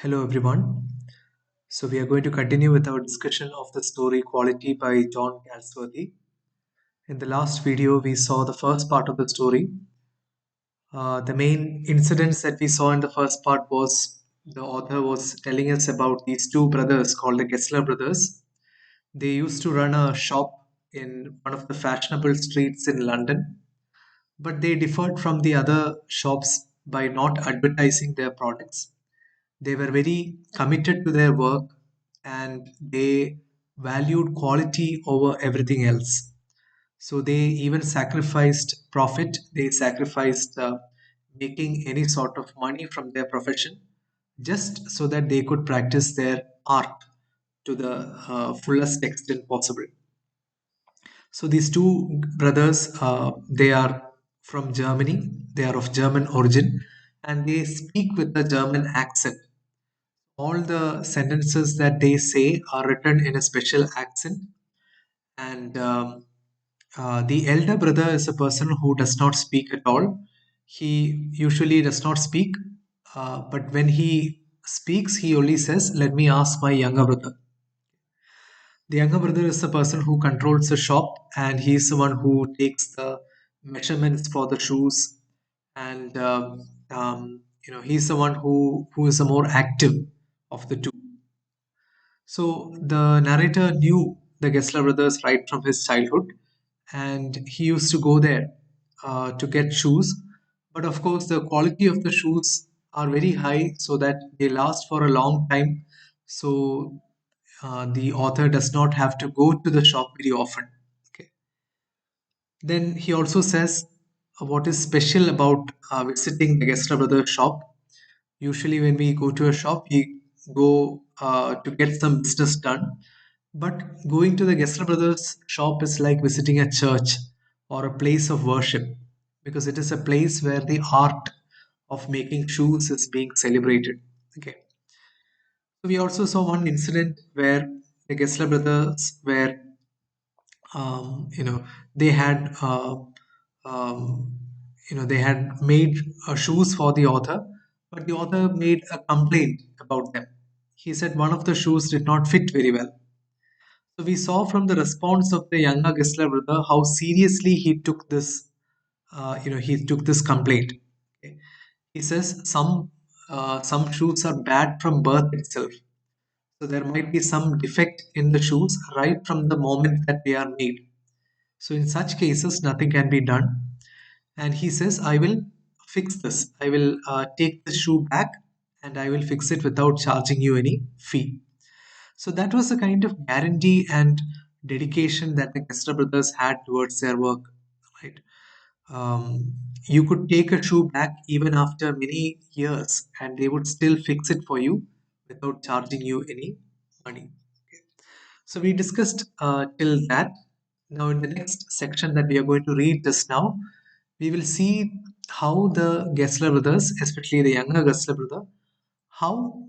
Hello, everyone. So, we are going to continue with our discussion of the story Quality by John Galsworthy. In the last video, we saw the first part of the story. The main incidents that we saw in the first part was the author was telling us about these two brothers called the Gessler brothers. They used to run a shop in one of the fashionable streets in London, but they differed from the other shops by not advertising their products. They were very committed to their work and they valued quality over everything else. So they even sacrificed profit, they sacrificed making any sort of money from their profession just so that they could practice their art to the fullest extent possible. So these two brothers, they are from Germany, they are of German origin, and they speak with a German accent. All the sentences that they say are written in a special accent, and the elder brother is a person who does not speak at all. He usually does not speak, but when he speaks, he only says, "Let me ask my younger brother." The younger brother is the person who controls the shop, and he's the one who takes the measurements for the shoes, and he's the one who is the more active of the two. So the narrator knew the Gessler brothers right from his childhood, and he used to go there to get shoes. But of course, the quality of the shoes are very high, so that they last for a long time. So the author does not have to go to the shop very often. Okay. Then he also says what is special about visiting the Gessler brothers shop. Usually, when we go to a shop, we go to get some business done. But going to the Gessler Brothers shop is like visiting a church or a place of worship because it is a place where the art of making shoes is being celebrated. Okay. So we also saw one incident where the Gessler brothers were, you know, they had, um, they had made shoes for the author, but the author made a complaint about them. He said one of the shoes did not fit very well. So we saw from the response of the younger Gessler brother how seriously he took this. He took this complaint. Okay. He says some shoes are bad from birth itself. So there might be some defect in the shoes right from the moment that they are made. So in such cases, nothing can be done. And he says, I will fix this. I will take the shoe back and I will fix it without charging you any fee. So that was the kind of guarantee and dedication that the Kessler brothers had towards their work, right? Um, you could take a shoe back even after many years, and they would still fix it for you without charging you any money. Okay. So we discussed till that. Now, in the next section that we are going to read just now, we will see how the Gessler brothers, especially the younger Gessler brother, how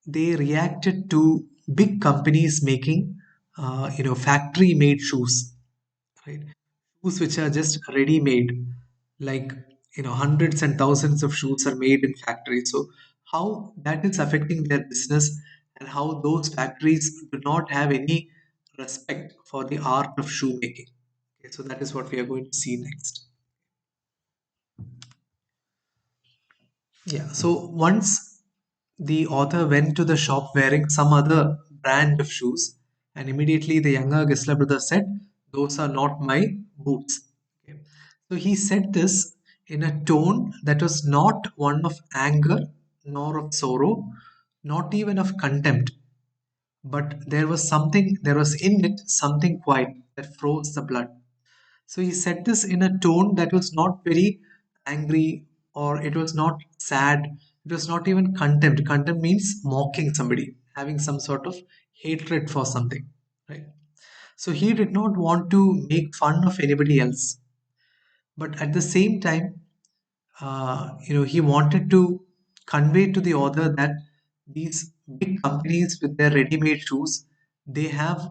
they reacted to big companies making factory made shoes, right? Shoes which are just ready made, like hundreds and thousands of shoes are made in factories. So how that is affecting their business, and how those factories do not have any respect for the art of shoemaking. Okay, so that is what we are going to see next. Yeah, so once the author went to the shop wearing some other brand of shoes, and immediately the younger Gessler brother said, "Those are not my boots." Okay. So he said this in a tone that was not one of anger, nor of sorrow, not even of contempt, but there was in it something quiet that froze the blood. So he said this in a tone that was not very angry, or it was not sad. It was not even contempt. Contempt means mocking somebody, having some sort of hatred for something, right? So he did not want to make fun of anybody else, but at the same time, he wanted to convey to the author that these big companies with their ready-made shoes, they have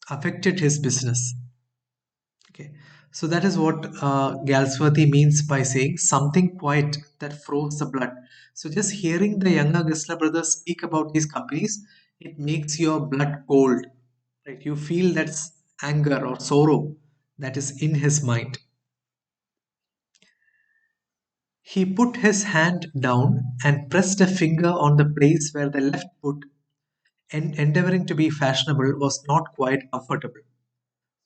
affected his business. Okay. So that is what Galsworthy means by saying something quiet that froze the blood. So just hearing the younger Gessler brothers speak about these companies, it makes your blood cold. Right? You feel that's anger or sorrow that is in his mind. He put his hand down and pressed a finger on the place where the left foot, endeavoring to be fashionable, was not quite comfortable.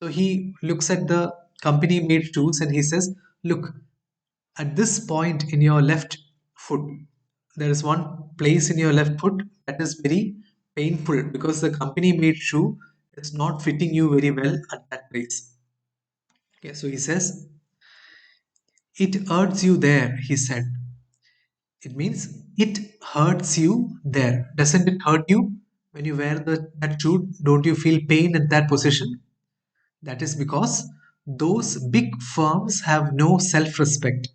So he looks at the company made shoes and he says, look, at this point in your left foot, there is one place in your left foot that is very painful because the company made shoe is not fitting you very well at that place. Okay, so he says, it hurts you there, he said. It means it hurts you there. Doesn't it hurt you when you wear that shoe? Don't you feel pain in that position? That is because those big firms have no self respect.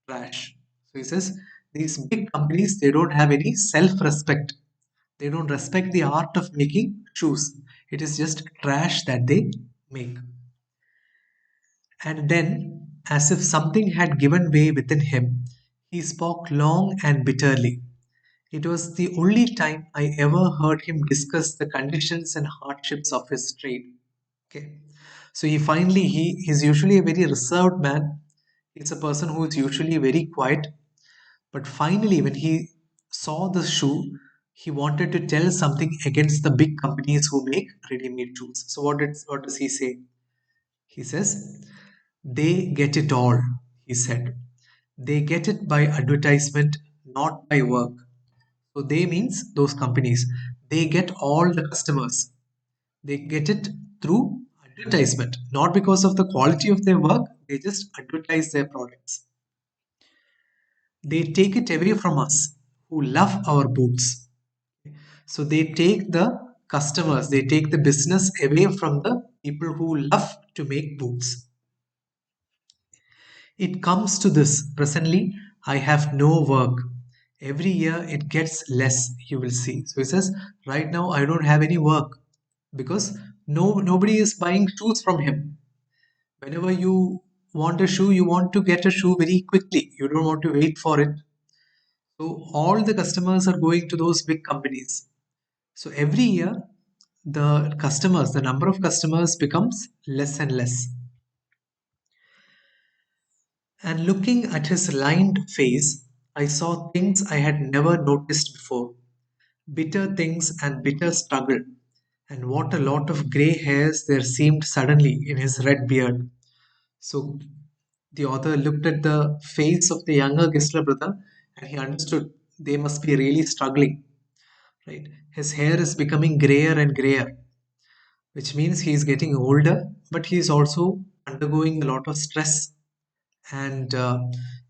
Trash. So he says these big companies, they don't have any self respect. They don't respect the art of making shoes. It is just trash that they make. And then, as if something had given way within him, he spoke long and bitterly. It was the only time I ever heard him discuss the conditions and hardships of his trade. Okay. So he's usually a very reserved man. He's a person who is usually very quiet. But finally, when he saw the shoe, he wanted to tell something against the big companies who make ready-made shoes. So what does he say? He says, they get it all, he said. They get it by advertisement, not by work. So they means those companies. They get all the customers. They get it through advertisement, not because of the quality of their work. They just advertise their products. They take it away from us who love our boots. So they take the customers, they take the business away from the people who love to make boots. It comes to this. Presently, I have no work. Every year it gets less, you will see. So he says, right now I don't have any work because nobody is buying shoes from him. Whenever you want a shoe, you want to get a shoe very quickly. You don't want to wait for it. So all the customers are going to those big companies. So every year, the number of customers becomes less and less. And looking at his lined face, I saw things I had never noticed before. Bitter things and bitter struggle. And what a lot of grey hairs there seemed suddenly in his red beard. So the author looked at the face of the younger Gessler brother and he understood they must be really struggling. Right? His hair is becoming grayer and grayer, which means he is getting older, but he is also undergoing a lot of stress and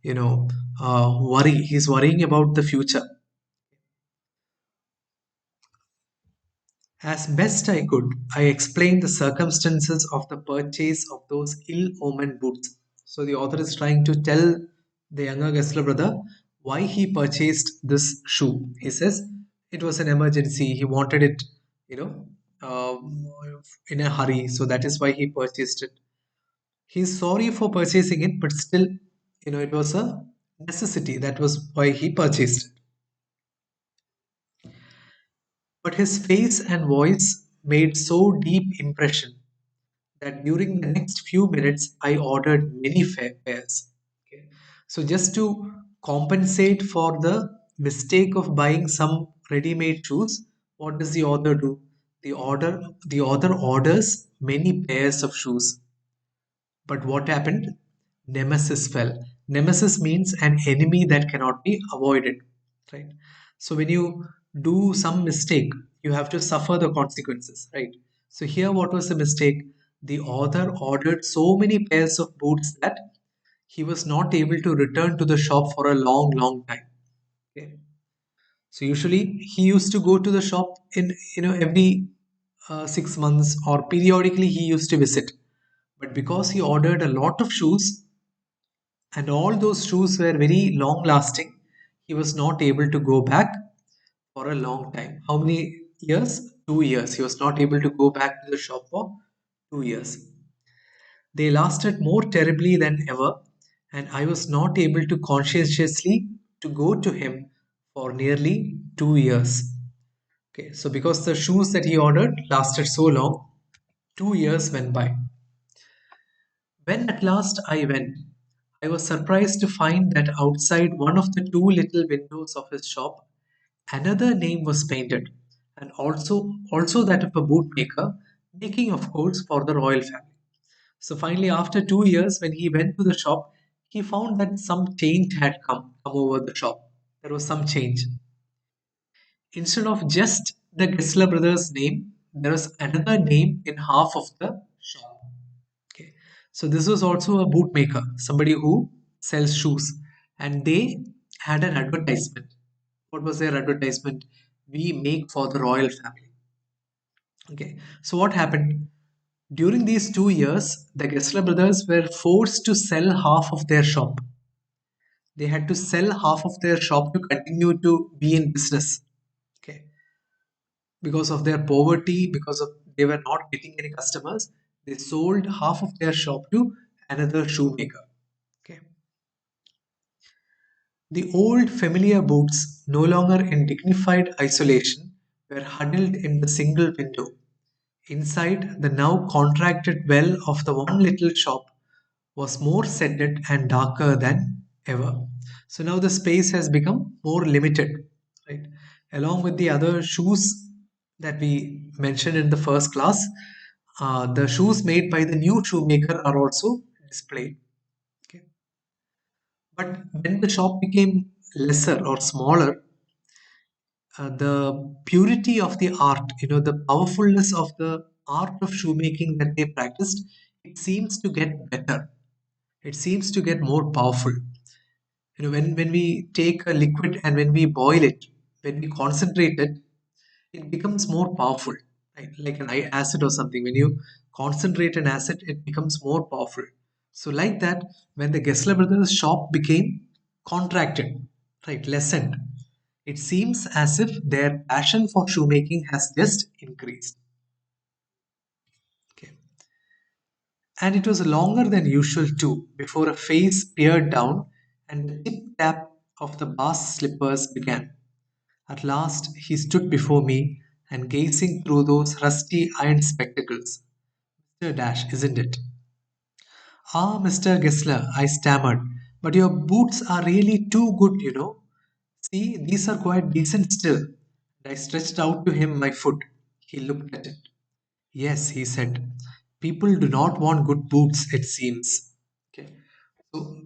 you know worry. He's worrying about the future. As best I could, I explained the circumstances of the purchase of those ill-omened boots. So the author is trying to tell the younger Gessler brother why he purchased this shoe. He says it was an emergency. He wanted it, you know, uh, in a hurry. So that is why he purchased it. He's sorry for purchasing it, but still, it was a necessity. That was why he purchased it. But his face and voice made so deep impression that during the next few minutes I ordered many pairs. Okay. So just to compensate for the mistake of buying some ready-made shoes, what does the author do? The author orders many pairs of shoes. But what happened? Nemesis fell. Nemesis means an enemy that cannot be avoided. Right? So when you do some mistake, you have to suffer the consequences, right? So here what was the mistake? The author ordered so many pairs of boots that he was not able to return to the shop for a long, long time. Okay. So usually he used to go to the shop in every 6 months or periodically he used to visit. But because he ordered a lot of shoes and all those shoes were very long lasting, he was not able to go back for a long time. How many years? 2 years. He was not able to go back to the shop for 2 years. They lasted more terribly than ever, and I was not able to conscientiously to go to him for nearly 2 years. Okay, so because the shoes that he ordered lasted so long, 2 years went by. When at last I went, I was surprised to find that outside one of the two little windows of his shop, another name was painted, and also that of a bootmaker, making of course for the royal family. So finally, after 2 years, when he went to the shop, he found that some change had come over the shop. There was some change. Instead of just the Gessler brothers' name, there was another name in half of the shop. Okay. So this was also a bootmaker, somebody who sells shoes, and they had an advertisement. What was their advertisement? We make for the royal family. Okay. So what happened? During these 2 years, the Gessler brothers were forced to sell half of their shop. They had to sell half of their shop to continue to be in business. Okay. Because of their poverty, because of they were not getting any customers, they sold half of their shop to another shoemaker. Okay. The old familiar boots, no longer in dignified isolation, were huddled in the single window. Inside, the now contracted well of the one little shop was more setted and darker than ever. So now the space has become more limited, right? Along with the other shoes that we mentioned in the first class, the shoes made by the new shoemaker are also displayed. Okay. But when the shop became lesser or smaller, the purity of the art, the powerfulness of the art of shoemaking that they practiced, it seems to get better. It seems to get more powerful. When we take a liquid and when we boil it, when we concentrate it, it becomes more powerful, right? Like an acid or something. When you concentrate an acid, it becomes more powerful. So like that, when the Gessler brothers shop became contracted, right, lessened, it seems as if their passion for shoemaking has just increased. Okay. And it was longer than usual too, before a face peered down and the tip tap of the bass slippers began. At last he stood before me and gazing through those rusty iron spectacles. Mr. Dash, isn't it? Ah, Mr. Gessler, I stammered, but your boots are really too good. See, these are quite decent still. And I stretched out to him my foot. He looked at it. Yes, he said. People do not want good boots, it seems. Okay. So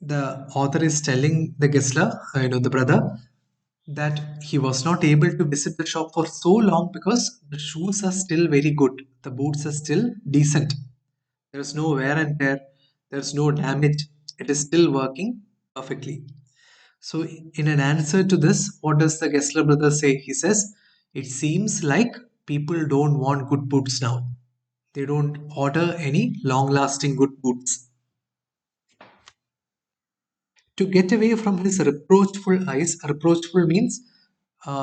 the author is telling the Gessler, the brother, that he was not able to visit the shop for so long because the shoes are still very good. The boots are still decent. There's no wear and tear. There's no damage. It is still working perfectly. So, in an answer to this, what does the Gessler brother say? He says, it seems like people don't want good boots now. They don't order any long lasting good boots. To get away from his reproachful eyes, reproachful means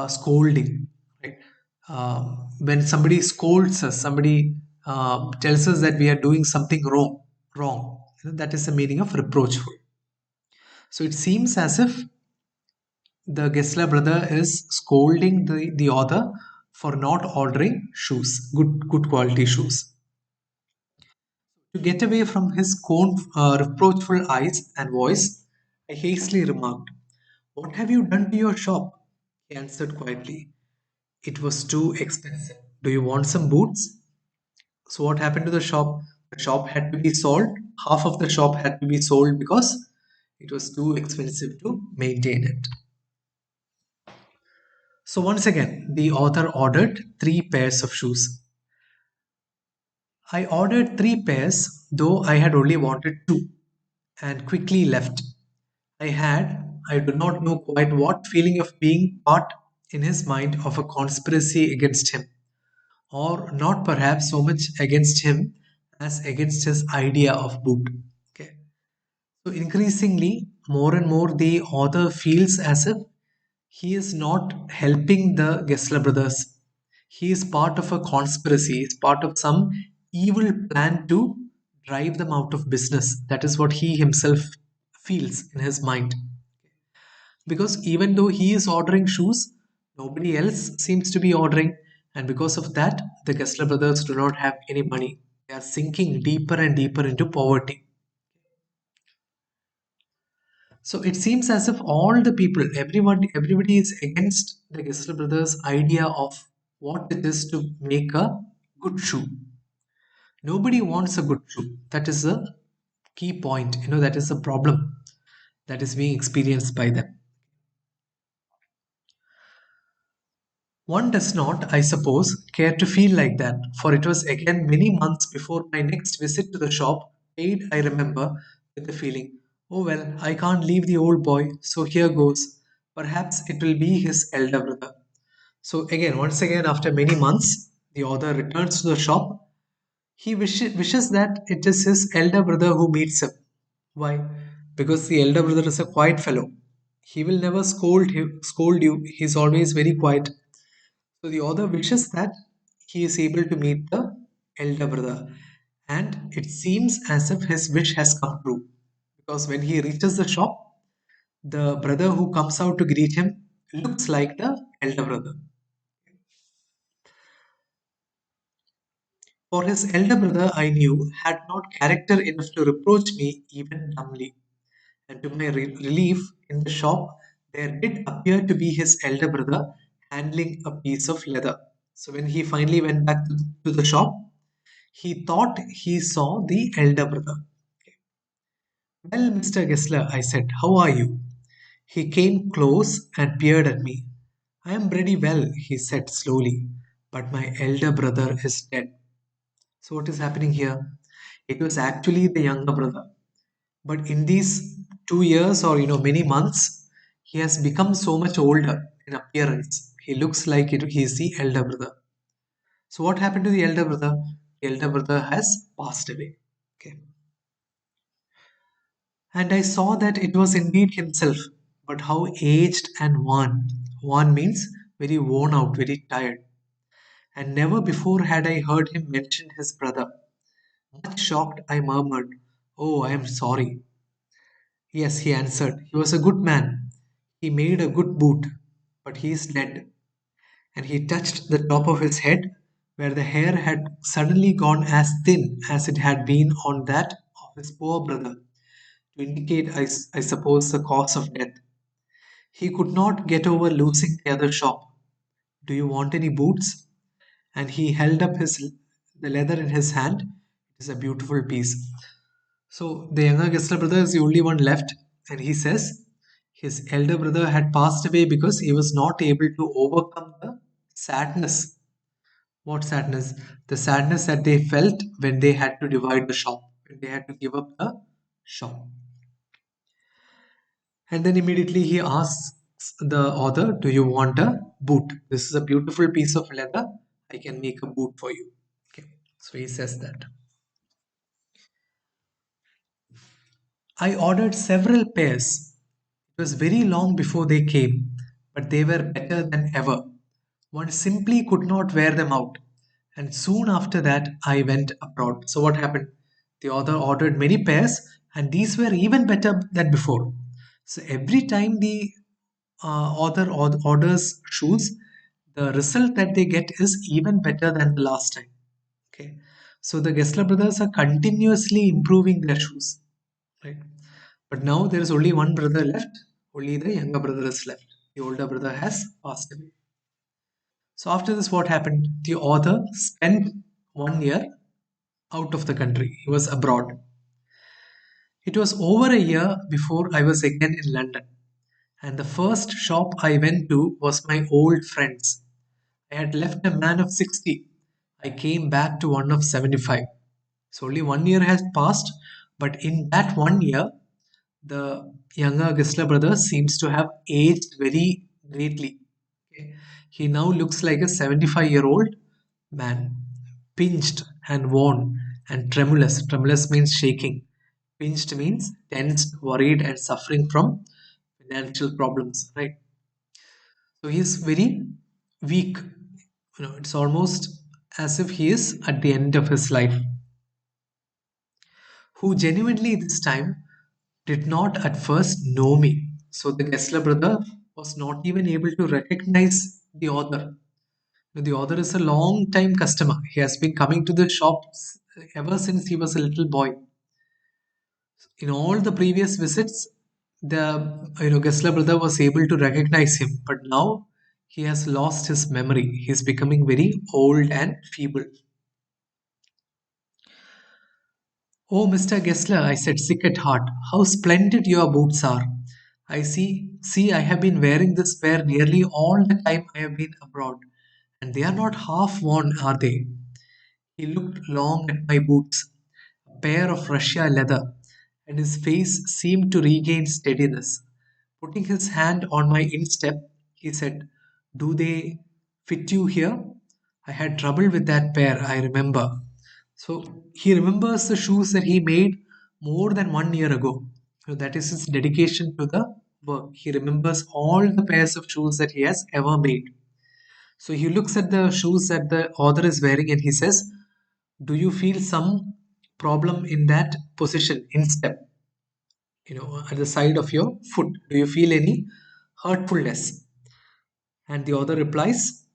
scolding, right? When somebody scolds us, somebody tells us that we are doing something wrong. That is the meaning of reproachful. So it seems as if the Gessler brother is scolding the author for not ordering shoes, good quality shoes. To get away from his reproachful eyes and voice, I hastily remarked, "What have you done to your shop?" He answered quietly, "It was too expensive. Do you want some boots?" So, what happened to the shop? The shop had to be sold. Half of the shop had to be sold because it was too expensive to maintain it. So, once again, the author ordered 3 pairs of shoes. I ordered 3 pairs, though I had only wanted two, and quickly left. I do not know quite what feeling of being part in his mind of a conspiracy against him, or not perhaps so much against him as against his idea of boot. Okay. So increasingly, more and more, the author feels as if he is not helping the Gessler brothers. He is part of a conspiracy, he is part of some evil plan to drive them out of business. That is what he himself feels in his mind. Because even though he is ordering shoes, nobody else seems to be ordering, and because of that, the Kessler brothers do not have any money. They are sinking deeper and deeper into poverty. So it seems as if all the people, everybody is against the Kessler brothers' idea of what it is to make a good shoe. Nobody wants a good shoe. That is a key point. That is the problem that is being experienced by them. One does not, I suppose, care to feel like that, for it was again many months before my next visit to the shop, paid, I remember, with the feeling, oh well, I can't leave the old boy, so here goes. Perhaps it will be his elder brother. So again, once again, after many months, the author returns to the shop. He wishes that it is his elder brother who meets him. Why? Because the elder brother is a quiet fellow. He will never scold you. He's always very quiet. So the author wishes that he is able to meet the elder brother. And it seems as if his wish has come true. Because when he reaches the shop, the brother who comes out to greet him looks like the elder brother. For his elder brother, I knew, had not character enough to reproach me even dumbly. And to my relief, in the shop, there did appear to be his elder brother handling a piece of leather. So when he finally went back to the shop, he thought he saw the elder brother. Well, Mr. Gessler, I said, how are you? He came close and peered at me. I am pretty well, he said slowly, but my elder brother is dead. So, what is happening here? It was actually the younger brother. But in these 2 years or many months, he has become so much older in appearance. He looks like he is the elder brother. So, what happened to the elder brother? The elder brother has passed away. Okay. And I saw that it was indeed himself, but how aged and wan. Wan means very worn out, very tired. And never before had I heard him mention his brother. Much shocked, I murmured, oh, I am sorry. Yes, he answered, he was a good man. He made a good boot, but he is dead. And he touched the top of his head, where the hair had suddenly gone as thin as it had been on that of his poor brother, to indicate, I suppose, the cause of death. He could not get over losing the other shop. Do you want any boots? And he held up the leather in his hand. It is a beautiful piece. So the younger Gessler brother is the only one left, and he says his elder brother had passed away because he was not able to overcome the sadness. What sadness? The sadness that they felt when they had to divide the shop, when they had to give up the shop. And then immediately he asks the author, do you want a boot? This is a beautiful piece of leather. I can make a boot for you. Okay. So he says that. I ordered several pairs. It was very long before they came, but they were better than ever. One simply could not wear them out. And soon after that, I went abroad. So, what happened? The author ordered many pairs, and these were even better than before. So, every time the author orders shoes, the result that they get is even better than the last time. Okay. So, the Gessler brothers are continuously improving their shoes. Right. But now there is only one brother left, only the younger brother is left. The older brother has passed away. So after this, what happened? The author spent 1 year out of the country. He was abroad. It was over a year before I was again in London. And the first shop I went to was my old friend's. I had left a man of 60. I came back to one of 75. So only 1 year has passed, but in that 1 year, the younger Gessler brother seems to have aged very greatly. Okay. He now looks like a 75-year-old man, pinched and worn and tremulous. Tremulous means shaking. Pinched means tensed, worried, and suffering from financial problems, right? So he is very weak. It's almost as if he is at the end of his life. who genuinely this time did not at first know me. So the Gessler brother was not even able to recognize the author. The author is a long time customer. He has been coming to the shops ever since he was a little boy. In all the previous visits, the Gessler brother was able to recognize him, but now he has lost his memory. He is becoming very old and feeble. Oh, Mr. Gessler, I said, sick at heart, how splendid your boots are. I have been wearing this pair nearly all the time I have been abroad, and they are not half worn, are they? He looked long at my boots, a pair of Russia leather, and his face seemed to regain steadiness. Putting his hand on my instep, he said, do they fit you here? I had trouble with that pair, I remember. So he remembers the shoes that he made more than 1 year ago. So that is his dedication to the work. He remembers all the pairs of shoes that he has ever made. So he looks at the shoes that the author is wearing and he says, do you feel some problem in that position, instep, at the side of your foot? Do you feel any hurtfulness? And the author replies,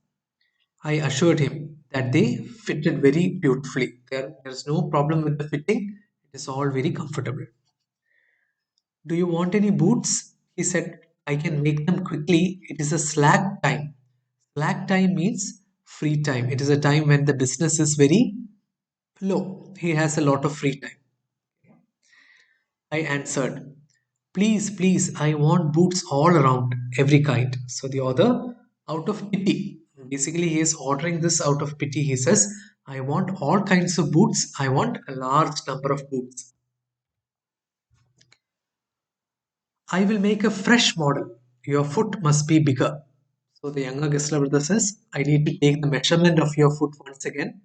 I assured him that they fitted very beautifully. There's no problem with the fitting. It is all very comfortable. Do you want any boots? He said, I can make them quickly. It is a slack time. Slack time means free time. It is a time when the business is very low. He has a lot of free time. I answered, please, please, I want boots all around, every kind. So the author, out of pity, basically he is ordering this out of pity. He says, I want all kinds of boots. I want a large number of boots. I will make a fresh model. Your foot must be bigger. So the younger Gessler brother says, I need to take the measurement of your foot once again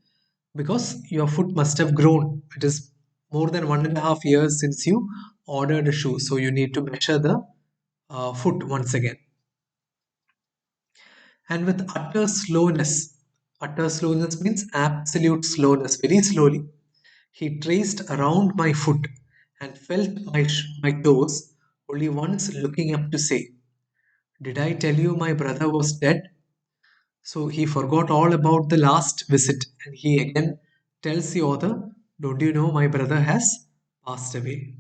because your foot must have grown. It is more than 1.5 years since you ordered a shoe. So you need to measure the foot once again. And with utter slowness means absolute slowness, very slowly, he traced around my foot and felt my toes, only once looking up to say, did I tell you my brother was dead? So he forgot all about the last visit and he again tells the author, don't you know my brother has passed away?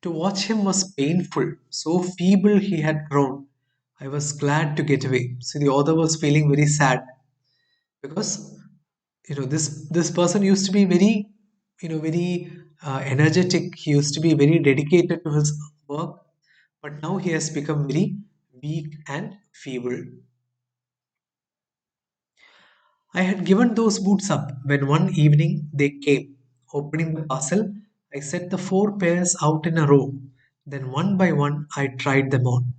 To watch him was painful, so feeble he had grown. I was glad to get away. So the author was feeling very sad because this person used to be very very energetic. He used to be very dedicated to his work, but now he has become very weak and feeble. I had given those boots up when one evening they came. Opening the parcel, I set the four pairs out in a row. Then one by one, I tried them on.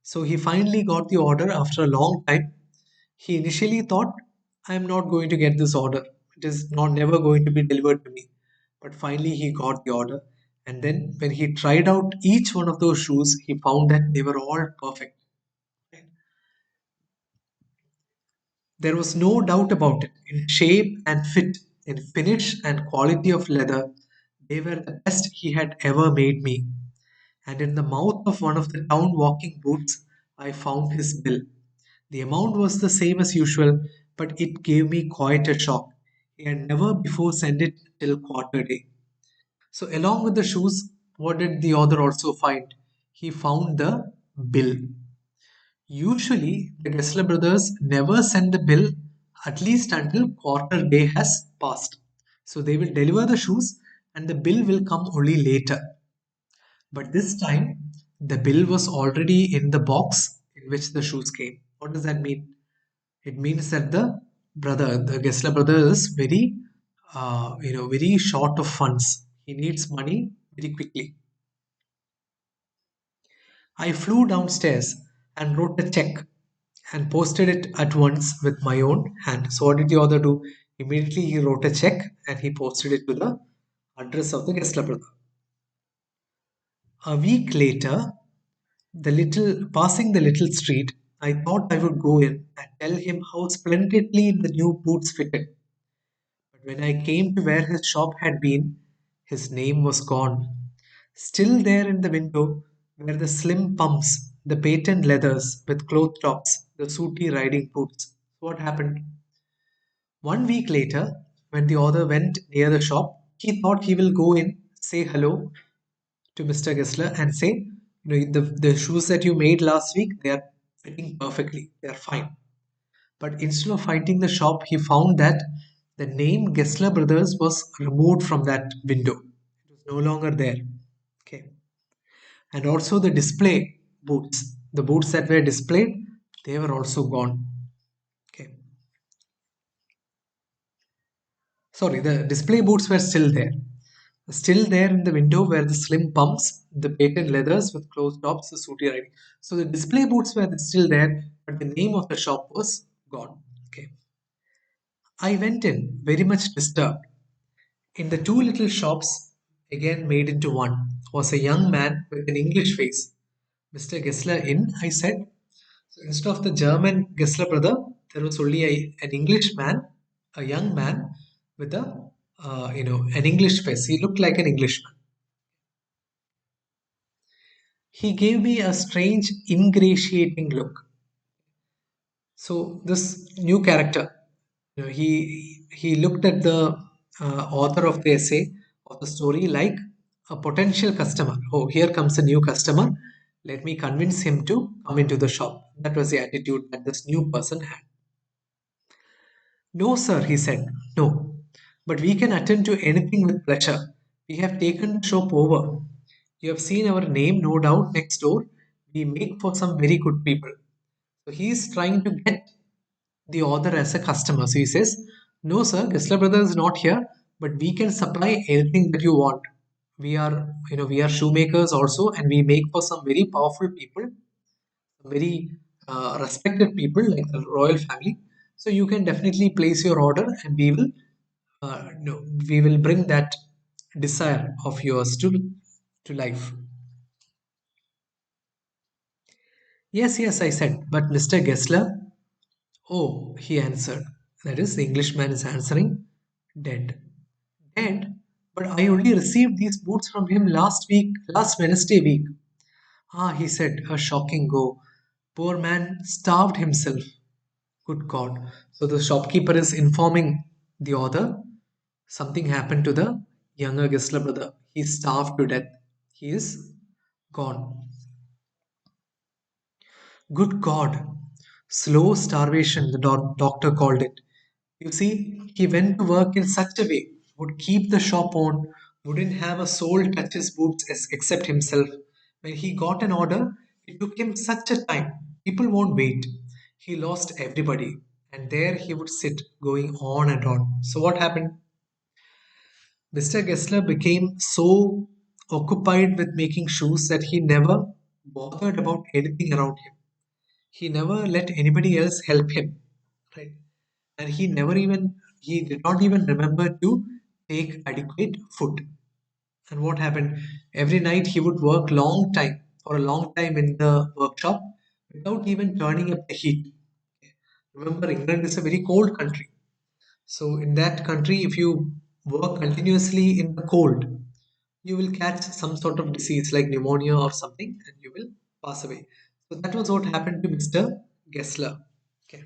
So he finally got the order after a long time. He initially thought, I am not going to get this order. It is not never going to be delivered to me. But finally, he got the order. And then, when he tried out each one of those shoes, he found that they were all perfect. There was no doubt about it. In shape and fit, in finish and quality of leather, they were the best he had ever made me. And in the mouth of one of the town walking boots, I found his bill. The amount was the same as usual, but it gave me quite a shock. He had never before sent it till quarter day. So, along with the shoes, what did the author also find? He found the bill. Usually, the Gessler brothers never send the bill at least until quarter day has passed. So they will deliver the shoes and the bill will come only later. But this time, the bill was already in the box in which the shoes came. What does that mean? It means that the Gessler brother, is very short of funds. He needs money very quickly. I flew downstairs and wrote a check and posted it at once with my own hand. So what did the author do? Immediately he wrote a check and he posted it to the address of the Gessler brother. A week later, passing the little street, I thought I would go in and tell him how splendidly the new boots fitted. But when I came to where his shop had been, His name was gone. Still there in the window were the slim pumps, the patent leathers with cloth tops, the sooty riding boots. What happened? 1 week later, when the author went near the shop, he thought he will go in, say hello to Mr. Gessler, and say, the shoes that you made last week, they are fitting perfectly. They are fine. But instead of finding the shop, he found that the name Gessler Brothers was removed from that window. It was no longer there. Okay. And also the display boots, the boots that were displayed, they were also gone. Okay. Sorry, the display boots were still there. Still there in the window were the slim pumps, the patent leathers with closed tops, the sooty writing. So the display boots were still there, but the name of the shop was gone. Okay. I went in, very much disturbed. In the two little shops, again made into one, was a young man with an English face. Mr. Gessler in, I said. So instead of the German Gessler brother, there was only an English man, a young man with an English face. He looked like an Englishman. He gave me a strange, ingratiating look. So this new character, he looked at the author of the essay of the story like a potential customer. Oh, here comes a new customer. Let me convince him to come into the shop. That was the attitude that this new person had. No, sir, he said. No, but we can attend to anything with pleasure. We have taken the shop over. You have seen our name, no doubt, next door. We make for some very good people. So he is trying to get the author as a customer. So he says, no, sir, Gessler Brothers is not here, but we can supply anything that you want. We are shoemakers also, and we make for some very powerful people, very respected people like the royal family. So you can definitely place your order, and we will bring that desire of yours to life. Yes, yes, I said, but Mr. Gessler, oh, he answered. That is, the Englishman is answering, dead. Dead? But I only received these boots from him last week, last Wednesday week. Ah, he said, a shocking go. Poor man starved himself. Good God. So the shopkeeper is informing the author something happened to the younger Gessler brother. He starved to death. He is gone. Good God. Slow starvation, the doctor called it. You see, he went to work in such a way, would keep the shop on, wouldn't have a soul touch his boots except himself. When he got an order, it took him such a time. People won't wait. He lost everybody. And there he would sit, going on and on. So what happened? Mr. Gessler became so occupied with making shoes that he never bothered about anything around him. He never let anybody else help him. Right? And he did not even remember to take adequate food. And what happened? Every night he would work long time for a long time in the workshop without even turning up the heat. Remember, England is a very cold country. So in that country, if you work continuously in the cold, you will catch some sort of disease like pneumonia or something, and you will pass away. So that was what happened to Mr. Gessler. Okay.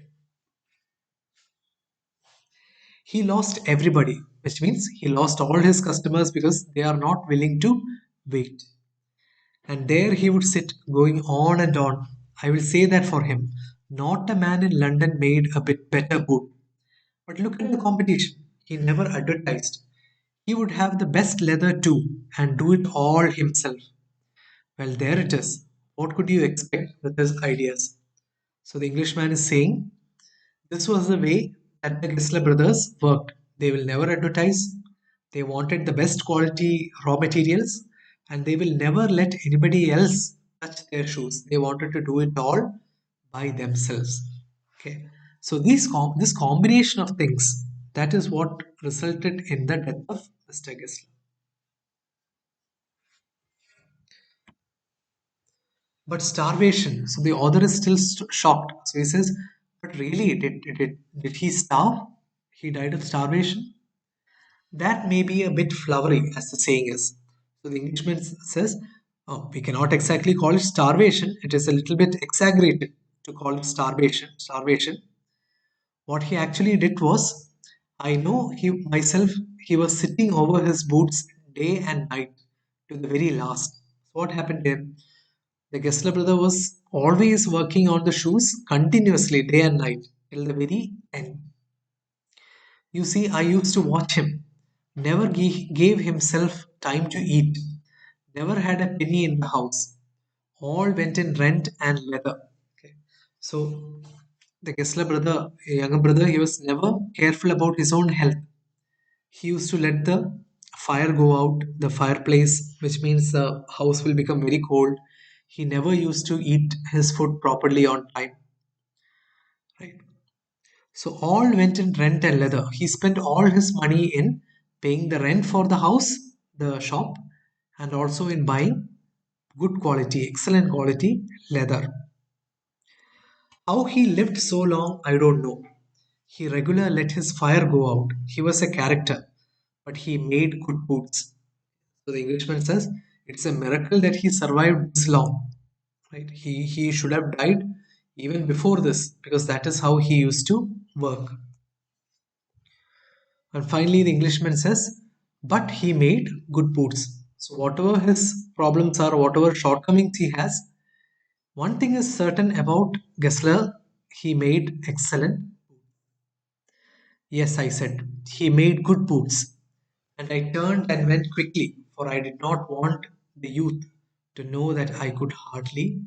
He lost everybody, which means he lost all his customers because they are not willing to wait. And there he would sit, going on and on. I will say that for him. Not a man in London made a bit better boot. But look at the competition. He never advertised. He would have the best leather too, and do it all himself. Well, there it is. What could you expect with his ideas? So the Englishman is saying this was the way that the Gessler brothers worked. They will never advertise. They wanted the best quality raw materials, and they will never let anybody else touch their shoes. They wanted to do it all by themselves. Okay. So this combination of things, that is what resulted in the death of Mr. Gessler. But starvation. So the author is still shocked. So he says, "But really, did he starve? He died of starvation." That may be a bit flowery, as the saying is. So the Englishman says, oh, we cannot exactly call it starvation. It is a little bit exaggerated to call it starvation. Starvation. What he actually did was, I know he myself, he was sitting over his boots day and night to the very last. So what happened there? The Gessler brother was always working on the shoes continuously day and night till the very end. You see, I used to watch him. Never gave himself time to eat. Never had a penny in the house. All went in rent and leather. Okay. So the Gessler brother, a younger brother, he was never careful about his own health. He used to let the fire go out, the fireplace, which means the house will become very cold. He never used to eat his food properly on time. Right. So all went in rent and leather. He spent all his money in paying the rent for the house, the shop, and also in buying good quality, excellent quality leather. How he lived so long, I don't know. He regularly let his fire go out. He was a character, but he made good boots. So the Englishman says it's a miracle that he survived this long. Right? He should have died even before this because that is how he used to work. And finally, the Englishman says, but he made good boots. So, whatever his problems are, whatever shortcomings he has, one thing is certain about Gessler, he made excellent. Yes, I said, he made good boots. And I turned and went quickly, for I did not want the youth to know that I could hardly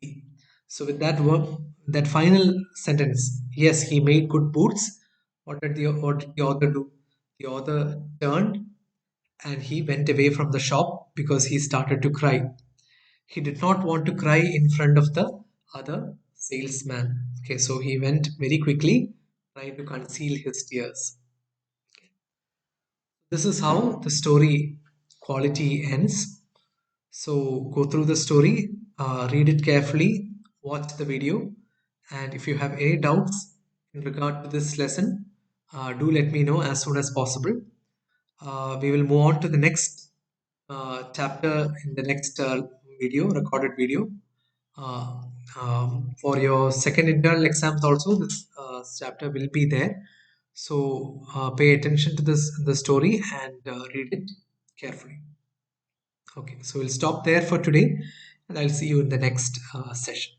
see. So, with that verb, that final sentence, yes, he made good boots. What did the author do? The author turned and he went away from the shop because he started to cry. He did not want to cry in front of the other salesman. Okay, so he went very quickly, trying to conceal his tears. This is how the story quality ends. So go through the story, read it carefully, watch the video, and if you have any doubts in regard to this lesson, do let me know as soon as possible. We will move on to the next chapter in the next video, recorded video. Uh, for your second internal exams also, this chapter will be there. So pay attention to the story and read it carefully. Okay, so we'll stop there for today, and I'll see you in the next session.